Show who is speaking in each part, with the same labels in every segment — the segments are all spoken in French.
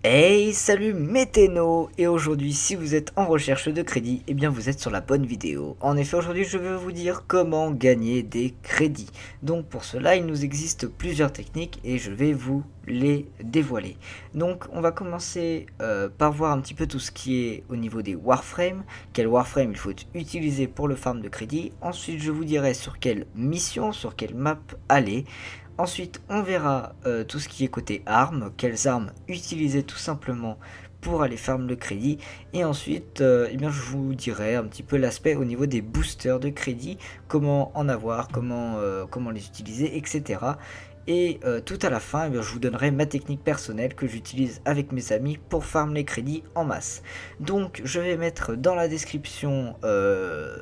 Speaker 1: Hey, salut Météno. Et aujourd'hui, si vous êtes en recherche de crédit, eh bien vous êtes sur la bonne vidéo. En effet, aujourd'hui, je vais vous dire comment gagner des crédits. Donc pour cela, il nous existe plusieurs techniques et je vais vous les dévoiler. Donc on va commencer par voir un petit peu tout ce qui est au niveau des warframes. Quel warframe il faut utiliser pour le farm de crédit. Ensuite, je vous dirai sur quelle mission, sur quelle map aller. Ensuite, on verra tout ce qui est côté armes, quelles armes utiliser tout simplement pour aller farm le crédit. Et ensuite, eh bien, je vous dirai un petit peu l'aspect au niveau des boosters de crédit, comment en avoir, comment les utiliser, etc. Et tout à la fin, eh bien, je vous donnerai ma technique personnelle que j'utilise avec mes amis pour farm les crédits en masse. Donc, je vais mettre dans la description le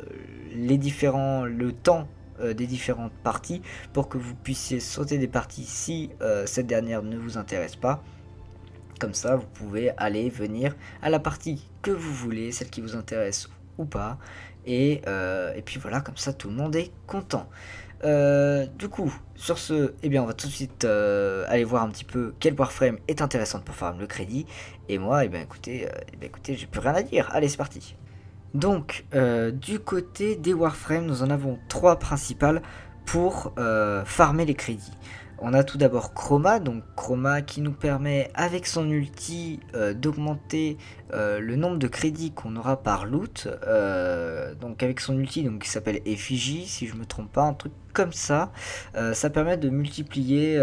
Speaker 1: temps des différentes parties pour que vous puissiez sauter des parties si cette dernière ne vous intéresse pas. Comme ça, vous pouvez aller venir à la partie que vous voulez, celle qui vous intéresse ou pas. Et puis voilà, comme ça, tout le monde est content. Du coup, sur ce, eh bien, on va tout de suite aller voir un petit peu quelle warframe est intéressante pour farm le crédit. Et moi, écoutez, j'ai plus rien à dire. Allez, c'est parti. Donc, du côté des warframes, nous en avons trois principales pour farmer les crédits. On a tout d'abord Chroma, donc Chroma qui nous permet avec son ulti d'augmenter le nombre de crédits qu'on aura par loot. Donc avec son ulti donc, qui s'appelle Effigie, si je me trompe pas, un truc comme ça. Ça permet de multiplier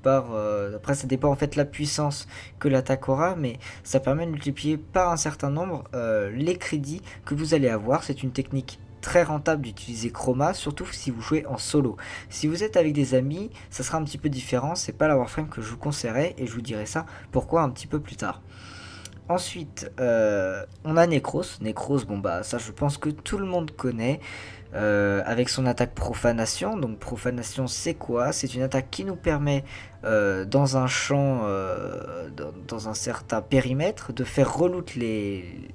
Speaker 1: par... après ça dépend en fait la puissance que l'attaque aura, mais ça permet de multiplier par un certain nombre les crédits que vous allez avoir. C'est une technique très rentable d'utiliser Chroma, surtout si vous jouez en solo. Si vous êtes avec des amis, ça sera un petit peu différent, c'est pas la Warframe que je vous conseillerais, et je vous dirai ça pourquoi un petit peu plus tard. Ensuite, on a Necros. Necros, bon bah ça je pense que tout le monde connaît. Avec son attaque profanation. Donc profanation c'est quoi? C'est une attaque qui nous permet dans un champ, dans un certain périmètre, de faire reloot les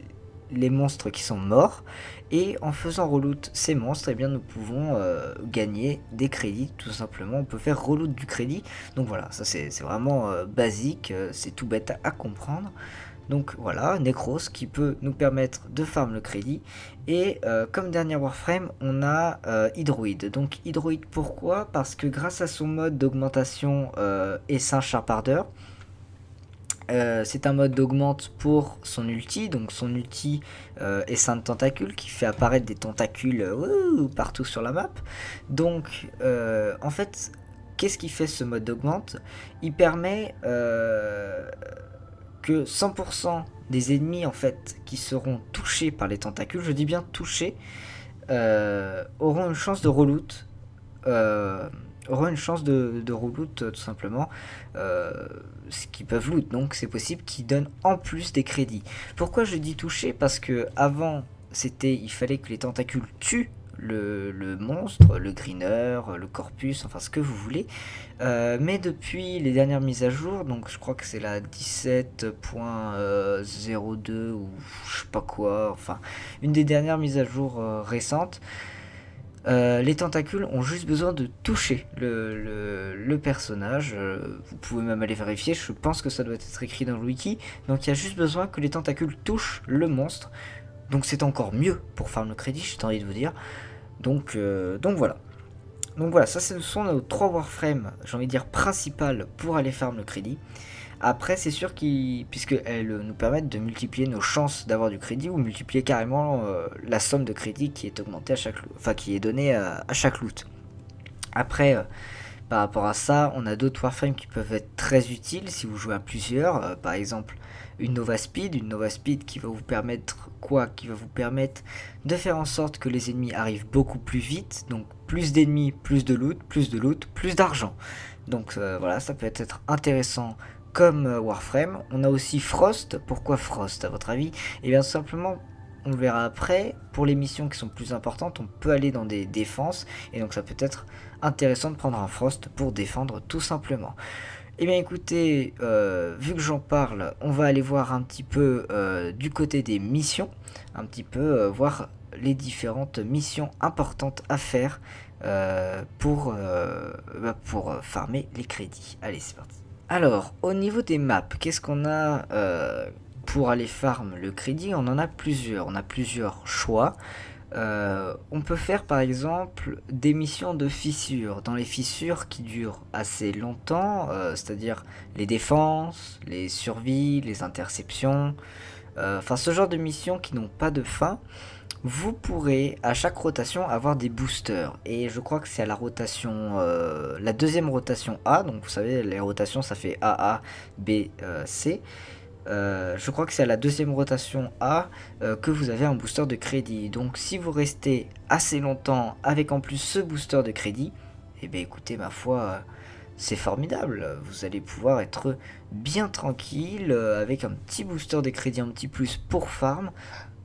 Speaker 1: monstres qui sont morts. Et en faisant reloot ces monstres, eh bien, nous pouvons gagner des crédits tout simplement. On peut faire reloot du crédit. Donc voilà, ça c'est vraiment basique, c'est tout bête à comprendre. Donc voilà, Necros qui peut nous permettre de farm le crédit. Et comme dernière warframe, on a Hydroid. Donc Hydroid pourquoi? Parce que grâce à son mode d'augmentation essaim charbardeur, c'est un mode d'augmente pour son ulti. Donc son ulti essaim de tentacules qui fait apparaître des tentacules partout sur la map. Donc en fait, qu'est-ce qui fait ce mode d'augmente? Il permet que 100% des ennemis en fait qui seront touchés par les tentacules, je dis bien touchés, auront une chance de reloot, tout simplement, ce qu'ils peuvent loot, donc c'est possible qu'ils donnent en plus des crédits. Pourquoi je dis toucher? Parce que avant il fallait que les tentacules tuent le monstre, le greener, le corpus, enfin ce que vous voulez. Mais depuis les dernières mises à jour, donc je crois que c'est la 17.02 ou je sais pas quoi, enfin une des dernières mises à jour récentes, les tentacules ont juste besoin de toucher le personnage. Vous pouvez même aller vérifier, je pense que ça doit être écrit dans le wiki. Donc il y a juste besoin que les tentacules touchent le monstre. Donc c'est encore mieux pour farm le crédit, j'ai envie de vous dire. Donc voilà. Donc voilà, ça ce sont nos trois warframes, j'ai envie de dire principales pour aller farm le crédit. Après c'est sûr puisqu'elles nous permettent de multiplier nos chances d'avoir du crédit ou multiplier carrément la somme de crédit qui est augmentée à chaque qui est donnée à chaque loot. Après par rapport à ça, on a d'autres warframes qui peuvent être très utiles si vous jouez à plusieurs. Par exemple, une Nova Speed qui va vous permettre quoi? Qui va vous permettre de faire en sorte que les ennemis arrivent beaucoup plus vite. Donc plus d'ennemis, plus de loot, plus d'argent. Donc voilà, ça peut être intéressant comme warframe. On a aussi Frost. Pourquoi Frost à votre avis? Eh bien tout simplement, on le verra après, pour les missions qui sont plus importantes, on peut aller dans des défenses, et donc ça peut être intéressant de prendre un Frost pour défendre tout simplement. Et bien écoutez, vu que j'en parle, on va aller voir un petit peu du côté des missions, un petit peu voir les différentes missions importantes à faire pour farmer les crédits. Allez, c'est parti. Alors, au niveau des maps, qu'est-ce qu'on a pour aller farm le crédit? On en a plusieurs. On a plusieurs choix. On peut faire par exemple des missions de fissures. Dans les fissures qui durent assez longtemps, c'est-à-dire les défenses, les survies, les interceptions, enfin ce genre de missions qui n'ont pas de fin. Vous pourrez à chaque rotation avoir des boosters et je crois que c'est à la rotation, la deuxième rotation A, donc vous savez les rotations ça fait AA, B, C. Je crois que c'est à la deuxième rotation A que vous avez un booster de crédit. Donc si vous restez assez longtemps avec en plus ce booster de crédit, et bien écoutez ma foi c'est formidable. Vous allez pouvoir être bien tranquille avec un petit booster de crédit, un petit plus pour farm.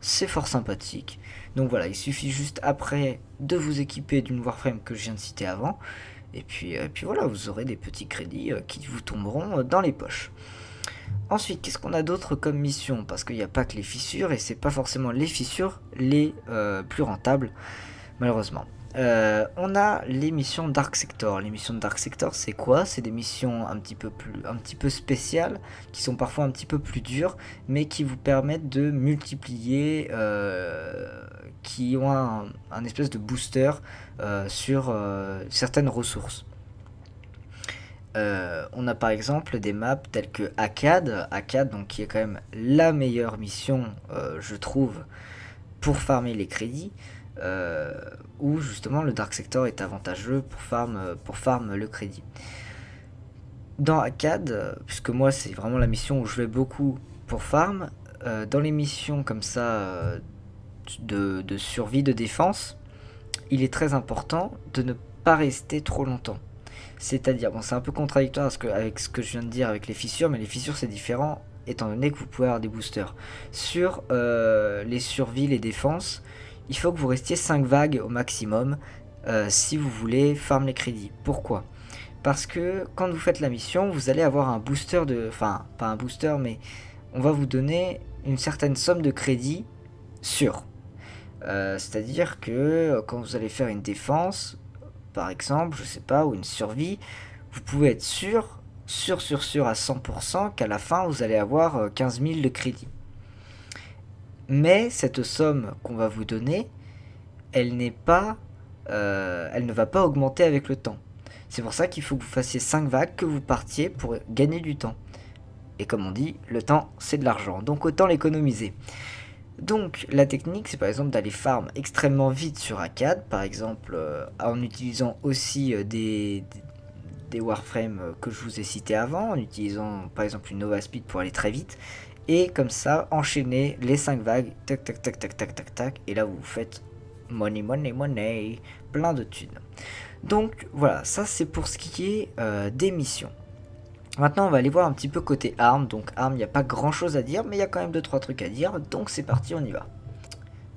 Speaker 1: C'est fort sympathique. Donc voilà, il suffit juste après de vous équiper d'une Warframe que je viens de citer avant. Et puis voilà, vous aurez des petits crédits qui vous tomberont dans les poches. Ensuite, qu'est-ce qu'on a d'autre comme mission? Parce qu'il n'y a pas que les fissures, et c'est pas forcément les fissures les plus rentables, malheureusement. On a les missions Dark Sector. Les missions de Dark Sector, c'est quoi? C'est des missions un petit peu spéciales, qui sont parfois un petit peu plus dures, mais qui vous permettent de multiplier, qui ont un espèce de booster sur certaines ressources. On a par exemple des maps telles que Akkad, donc qui est quand même la meilleure mission, je trouve, pour farmer les crédits, où justement le Dark Sector est avantageux pour farm le crédit. Dans Akkad, puisque moi c'est vraiment la mission où je vais beaucoup pour farm, dans les missions comme ça de survie, de défense, il est très important de ne pas rester trop longtemps. C'est-à-dire, bon c'est un peu contradictoire avec ce que je viens de dire avec les fissures, mais les fissures c'est différent étant donné que vous pouvez avoir des boosters. Sur les survies, les défenses, il faut que vous restiez 5 vagues au maximum si vous voulez farm les crédits. Pourquoi? Parce que quand vous faites la mission, vous allez avoir un booster de... Enfin, pas un booster, mais on va vous donner une certaine somme de crédits sûrs. C'est-à-dire que quand vous allez faire une défense, par exemple, je sais pas, ou une survie, vous pouvez être sûr à 100% qu'à la fin vous allez avoir 15 000 de crédit. Mais cette somme qu'on va vous donner, elle ne va pas augmenter avec le temps. C'est pour ça qu'il faut que vous fassiez 5 vagues, que vous partiez pour gagner du temps. Et comme on dit, le temps c'est de l'argent, donc autant l'économiser. Donc la technique c'est par exemple d'aller farm extrêmement vite sur Akkad, par exemple en utilisant aussi des Warframes que je vous ai cités avant, en utilisant par exemple une Nova Speed pour aller très vite, et comme ça enchaîner les 5 vagues, tac tac tac tac tac tac tac, et là vous faites money money money, plein de thunes. Donc voilà, ça c'est pour ce qui est des missions. Maintenant on va aller voir un petit peu côté armes. Donc armes, il n'y a pas grand chose à dire, mais il y a quand même 2-3 trucs à dire, donc c'est parti, on y va.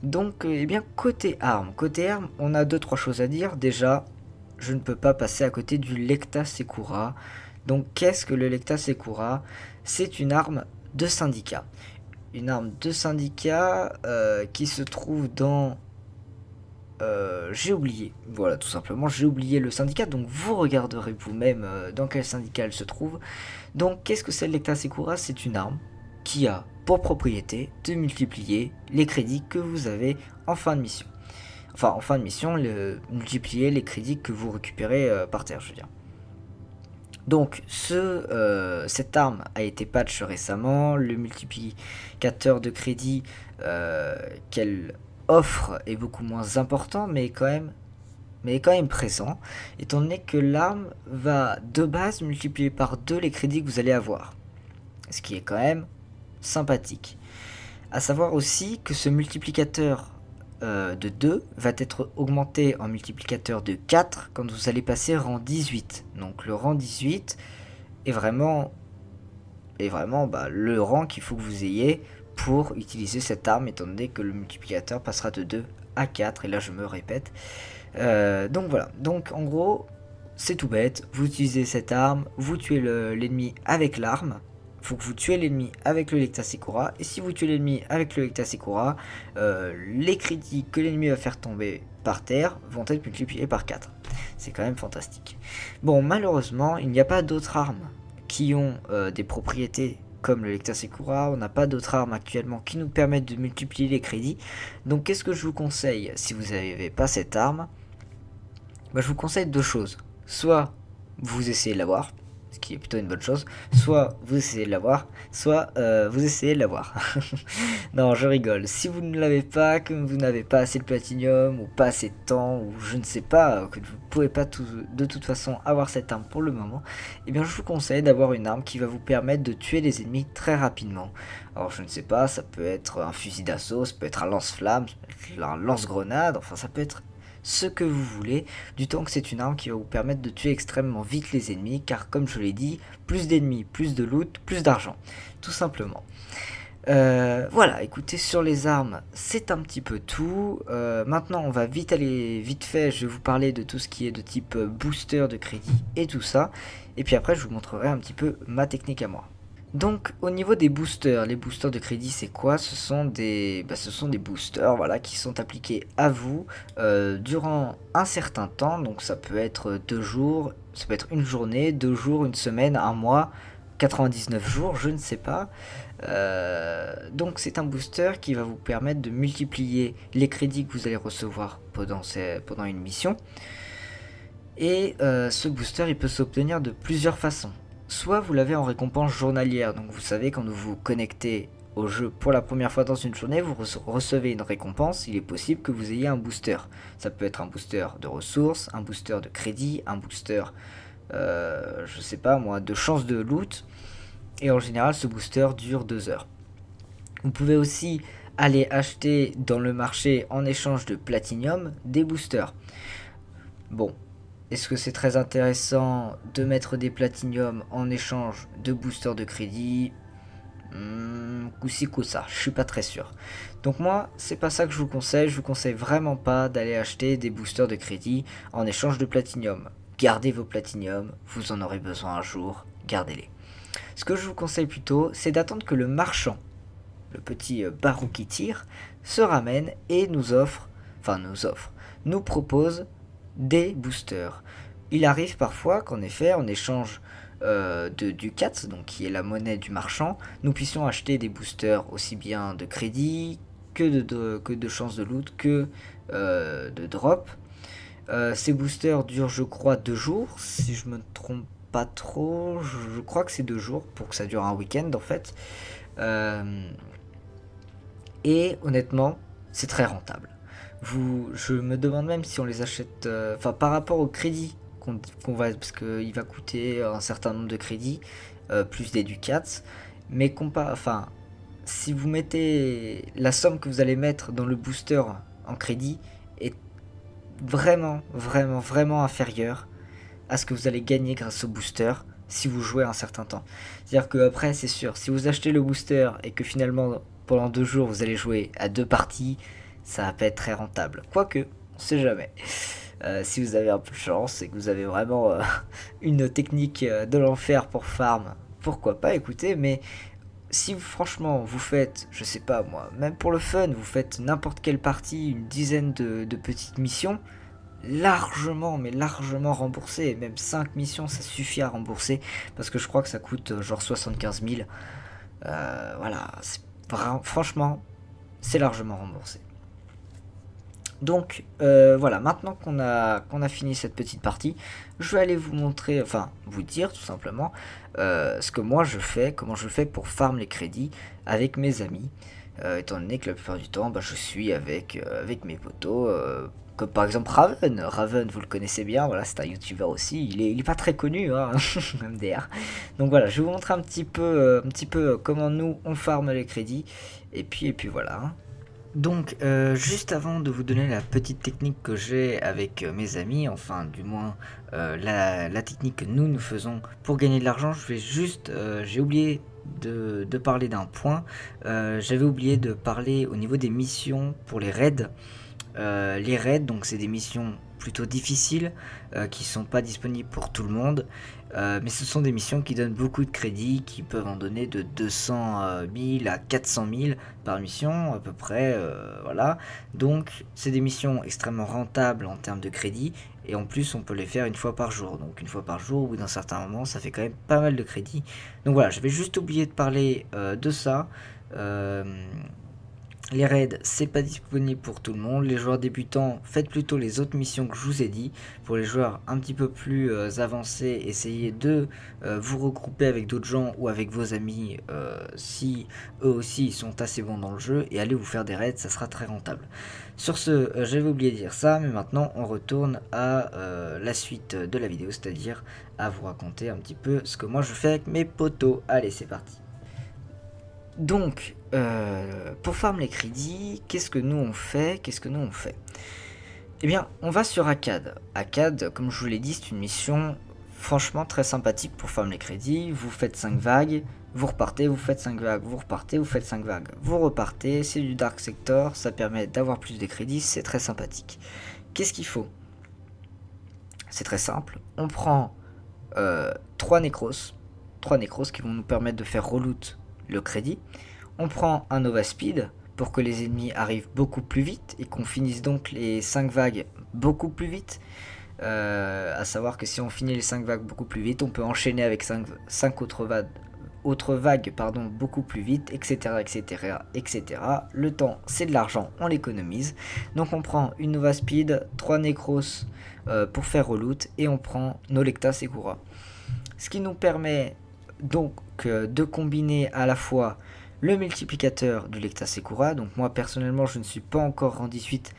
Speaker 1: Donc eh bien côté armes, on a 2-3 choses à dire. Déjà, je ne peux pas passer à côté du Lecta Sekura. Donc qu'est-ce que le Lecta Sekura? C'est une arme de syndicat. Une arme de syndicat qui se trouve dans... j'ai oublié, voilà, tout simplement, j'ai oublié le syndicat, donc vous regarderez vous-même dans quel syndicat elle se trouve. Donc, qu'est-ce que c'est le Lecta Sekura? C'est une arme qui a pour propriété de multiplier les crédits que vous avez en fin de mission. Enfin, en fin de mission, multiplier les crédits que vous récupérez par terre, je veux dire. Donc, cette arme a été patch récemment, le multiplicateur de crédits qu'elle offre est beaucoup moins important, mais quand même présent, étant donné que l'arme va de base multiplier par 2 les crédits que vous allez avoir, ce qui est quand même sympathique. A savoir aussi que ce multiplicateur de 2 va être augmenté en multiplicateur de 4 quand vous allez passer rang 18. Donc le rang 18 est vraiment le rang qu'il faut que vous ayez pour utiliser cette arme, étant donné que le multiplicateur passera de 2 à 4, et là je me répète. Donc voilà, donc en gros c'est tout bête, vous utilisez cette arme, vous tuez l'ennemi avec l'arme, il faut que vous tuez l'ennemi avec le Lecta Sekura, et si vous tuez l'ennemi avec le Lecta Sekura, les crédits que l'ennemi va faire tomber par terre vont être multipliées par 4. C'est quand même fantastique. Bon, malheureusement, il n'y a pas d'autres armes qui ont des propriétés comme le lecteur Sekura. On n'a pas d'autres armes actuellement qui nous permettent de multiplier les crédits. Donc qu'est-ce que je vous conseille si vous n'avez pas cette arme? Je vous conseille deux choses. Soit vous essayez de l'avoir, ce qui est plutôt une bonne chose, soit vous essayez de l'avoir, soit vous essayez de l'avoir. Non, je rigole. Si vous ne l'avez pas, que vous n'avez pas assez de platinium, ou pas assez de temps, ou je ne sais pas, que vous ne pouvez pas de toute façon avoir cette arme pour le moment, eh bien je vous conseille d'avoir une arme qui va vous permettre de tuer les ennemis très rapidement. Alors je ne sais pas, ça peut être un fusil d'assaut, ça peut être un lance-flamme, ça peut être un lance-grenade, enfin ça peut être ce que vous voulez, du temps que c'est une arme qui va vous permettre de tuer extrêmement vite les ennemis, car comme je l'ai dit, plus d'ennemis, plus de loot, plus d'argent, tout simplement. Voilà, écoutez, sur les armes, c'est un petit peu tout. Maintenant, on va vite fait, je vais vous parler de tout ce qui est de type booster de crédit et tout ça, et puis après je vous montrerai un petit peu ma technique à moi. Donc au niveau des boosters, les boosters de crédit c'est quoi? Ce sont des boosters, voilà, qui sont appliqués à vous durant un certain temps. Donc ça peut être 2 jours, ça peut être une journée, 2 jours, une semaine, un mois, 99 jours, je ne sais pas. Donc c'est un booster qui va vous permettre de multiplier les crédits que vous allez recevoir pendant une mission. Et ce booster il peut s'obtenir de plusieurs façons. Soit vous l'avez en récompense journalière, donc vous savez quand vous vous connectez au jeu pour la première fois dans une journée, vous recevez une récompense, il est possible que vous ayez un booster. Ça peut être un booster de ressources, un booster de crédit, un booster, je sais pas moi, de chance de loot, et en général ce booster dure 2 heures. Vous pouvez aussi aller acheter dans le marché en échange de platinium des boosters. Bon. Est-ce que c'est très intéressant de mettre des platinium en échange de boosters de crédit? Coup-ci, coup-ça, je suis pas très sûr. Donc moi, c'est pas ça que je vous conseille vraiment pas d'aller acheter des boosters de crédit en échange de platinium. Gardez vos platinium, vous en aurez besoin un jour, gardez-les. Ce que je vous conseille plutôt, c'est d'attendre que le marchand, le petit barou qui tire, se ramène et nous propose des boosters. Il arrive parfois qu'en effet, en échange de Ducats, donc qui est la monnaie du marchand, nous puissions acheter des boosters aussi bien de crédit que de chances de loot, que de drop. Ces boosters durent, je crois, 2 jours, si je me trompe pas trop, je crois que c'est 2 jours, pour que ça dure un week-end en fait. Et honnêtement, c'est très rentable. Je me demande même si on les achète, par rapport au crédit qu'on va, parce qu'il va coûter un certain nombre de crédits, plus des Ducats, mais si vous mettez la somme que vous allez mettre dans le booster en crédit est vraiment, vraiment, vraiment inférieure à ce que vous allez gagner grâce au booster si vous jouez un certain temps. C'est-à-dire que après, c'est sûr, si vous achetez le booster et que finalement, pendant 2 jours, vous allez jouer à 2 parties, ça va pas être très rentable. Quoique, on sait jamais. Si vous avez un peu de chance et que vous avez vraiment une technique de l'enfer pour farm, pourquoi pas, écoutez, mais si franchement vous faites, je sais pas moi, même pour le fun, vous faites n'importe quelle partie, une dizaine de petites missions, largement, mais largement remboursé, même 5 missions ça suffit à rembourser, parce que je crois que ça coûte genre 75 000, voilà, franchement, c'est largement remboursé. Donc voilà, maintenant qu'on a fini cette petite partie, je vais aller vous montrer, vous dire tout simplement ce que moi je fais, comment je fais pour farm les crédits avec mes amis, étant donné que la plupart du temps je suis avec mes potos, comme par exemple Raven, vous le connaissez bien, voilà, c'est un youtubeur aussi, il est pas très connu, hein, MDR. Donc voilà, je vais vous montrer un petit peu comment nous on farm les crédits, et puis voilà. Hein. Donc, juste avant de vous donner la petite technique que j'ai avec mes amis, enfin du moins la technique que nous faisons pour gagner de l'argent, j'ai oublié de parler d'un point. J'avais oublié de parler au niveau des missions pour les raids. Les raids, donc c'est des missions plutôt difficiles, qui sont pas disponibles pour tout le monde. Mais ce sont des missions qui donnent beaucoup de crédits, qui peuvent en donner de 200 000 à 400 000 par mission à peu près, voilà. Donc c'est des missions extrêmement rentables en termes de crédit, et en plus on peut les faire une fois par jour. Donc une fois par jour, au bout d'un certain moment, ça fait quand même pas mal de crédits. Donc voilà, j'avais juste oublié de parler de ça. Les raids, c'est pas disponible pour tout le monde. Les joueurs débutants, faites plutôt les autres missions que je vous ai dit. Pour les joueurs un petit peu plus avancés, essayez de vous regrouper avec d'autres gens ou avec vos amis si eux aussi sont assez bons dans le jeu, et allez vous faire des raids, ça sera très rentable. Sur ce, j'avais oublié de dire ça, mais maintenant on retourne à la suite de la vidéo, c'est-à-dire à vous raconter un petit peu ce que moi je fais avec mes potos. Allez, c'est parti. Donc, pour farm les crédits, qu'est-ce que nous on fait Eh bien, on va sur Akkad. Akkad, comme je vous l'ai dit, c'est une mission franchement très sympathique pour farm les crédits. Vous faites 5 vagues, vous repartez, vous faites 5 vagues, vous repartez, vous faites 5 vagues, vous repartez. C'est du Dark Sector, ça permet d'avoir plus de crédits, c'est très sympathique. Qu'est-ce qu'il faut? C'est très simple, on prend 3 Necros qui vont nous permettre de faire reloot le crédit. On prend un Nova Speed pour que les ennemis arrivent beaucoup plus vite et qu'on finisse donc les 5 vagues beaucoup plus vite. À savoir que si on finit les 5 vagues beaucoup plus vite, on peut enchaîner avec 5 autres vagues beaucoup plus vite, etc., etc., etc. Le temps, c'est de l'argent, on l'économise. Donc on prend une Nova Speed, 3 Necros pour faire reloot, et on prend Nolekta Sekura. Ce qui nous permet donc de combiner à la fois le multiplicateur du Lecta Sekura. Donc moi personnellement je ne suis pas encore rang 18,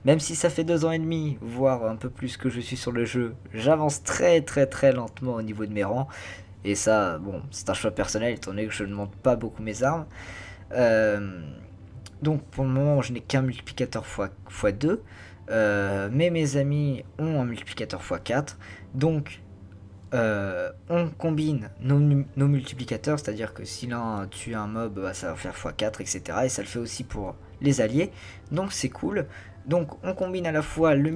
Speaker 1: même si ça fait 2 ans et demi, voire un peu plus que je suis sur le jeu. J'avance très lentement au niveau de mes rangs, et ça, bon, c'est un choix personnel étant donné que je ne monte pas beaucoup mes armes. Donc pour le moment je n'ai qu'un multiplicateur x2, mais mes amis ont un multiplicateur x4, donc on combine nos multiplicateurs, c'est-à-dire que si l'un tue un mob, bah, ça va faire x4, etc. Et ça le fait aussi pour les alliés, donc c'est cool. Donc on combine à la fois le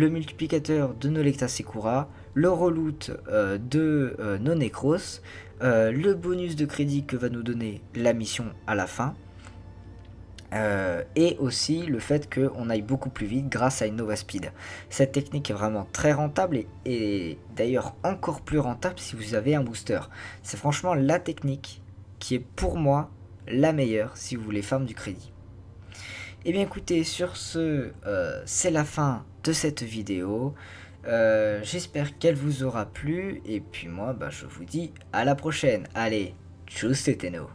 Speaker 1: multiplicateur de Nolekta Sekura, le reloot de nos Necros, le bonus de crédit que va nous donner la mission à la fin, et aussi le fait qu'on aille beaucoup plus vite grâce à une Nova Speed. Cette technique est vraiment très rentable, et d'ailleurs encore plus rentable si vous avez un booster. C'est franchement la technique qui est pour moi la meilleure si vous voulez farm du crédit. Et bien écoutez, sur ce, c'est la fin de cette vidéo. J'espère qu'elle vous aura plu, et puis moi je vous dis à la prochaine. Allez, tchuss, c'était nous.